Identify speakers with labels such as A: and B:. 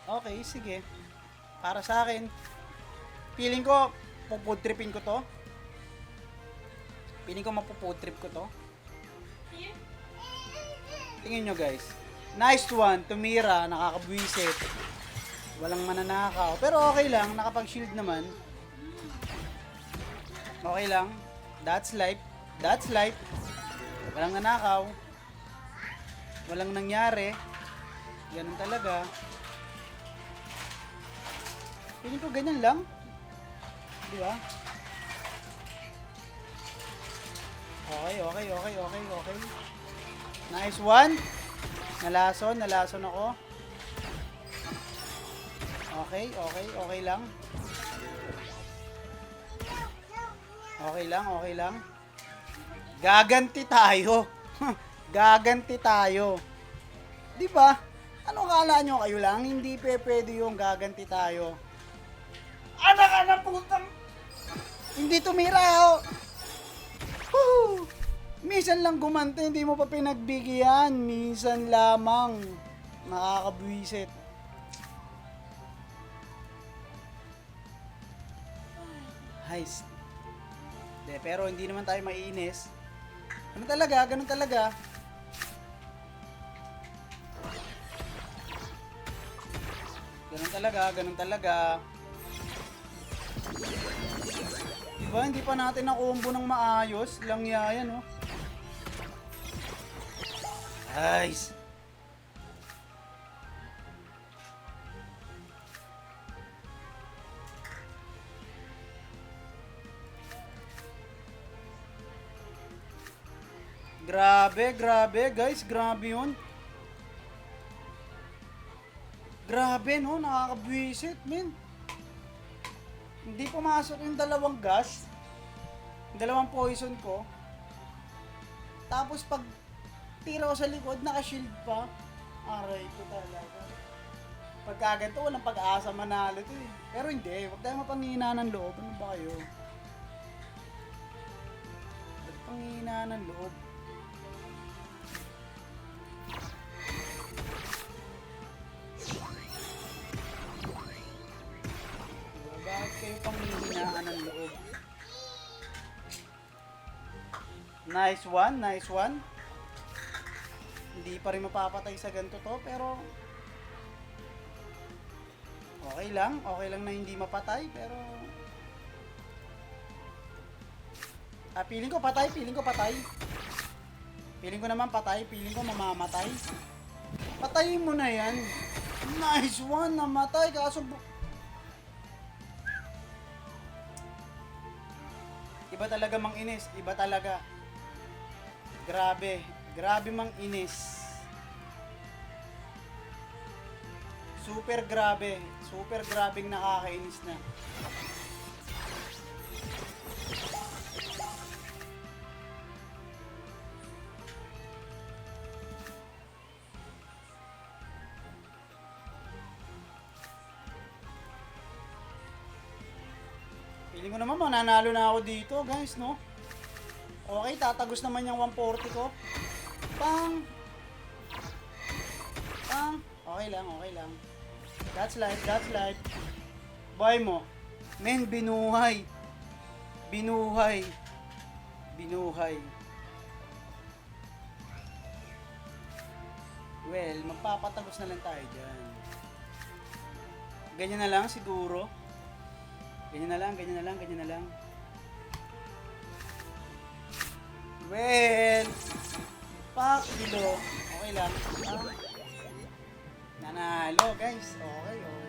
A: Okay, sige. Para sa akin, feeling ko, pupudtripin ko to. Feeling ko mapupudtrip ko to. Tingin nyo guys. Nice one, tumira, nakakabwisit. Walang mananakaw. Pero okay lang, nakapag-shield naman. Okay lang. That's life. That's life. Walang nanakaw. Walang nangyari. Ganun talaga. Feeling ko ganyan lang. Di ba? Okay. Nice one. Nalason ako. Okay lang. Okay lang. Gaganti tayo. Gaganti tayo. Di ba? Ano kala nyo kayo lang? Hindi pwede yung gaganti tayo. Anak putang! Hindi tumira ako. Woo! Minsan lang gumante, hindi mo pa pinagbigyan. Minsan lamang. Nakakabwisit. Heist. De, pero hindi naman tayo maiinis. Ganun talaga. Ganun talaga. Diba, hindi pa natin na-combo ng maayos. Langya yan, oh. Nice. Grabe, guys. Grabe yun. Grabe, no? Nakakabwisit, men. Hindi pumasok yung dalawang gas. Yung dalawang poison ko. Tapos pag tira ko sa likod, naka-shield pa. Aray ko talaga. Pagka ganito, walang pag-asa manalo to eh. Pero hindi, huwag tayo mapangihina ng loob. Ano ba kayo? Huwag pangihina ng loob. Bakit kayo panghihinaan ng loob? Nice one. Hindi pa rin mapapatay sa ganito to, pero okay lang na hindi mapatay, pero feeling ko patay. Feeling ko naman patay, feeling ko mamamatay. Patayin mo na yan. Nice one, namatay, kaso iba talaga mang inis, iba talaga. Grabe mang inis. Super grabeng nakakainis na. Feeling ko naman mananalo na ako dito, guys, no? Okay, tatagos naman yung 140 ko. Pang! Okay lang. That's life. Buhay mo. Men, binuhay. Well, magpapatagos na lang tayo dyan. Ganyan na lang siguro. Ganyan na lang. Well, pak, bilo. Okay lang. Nanalo, guys. Okay.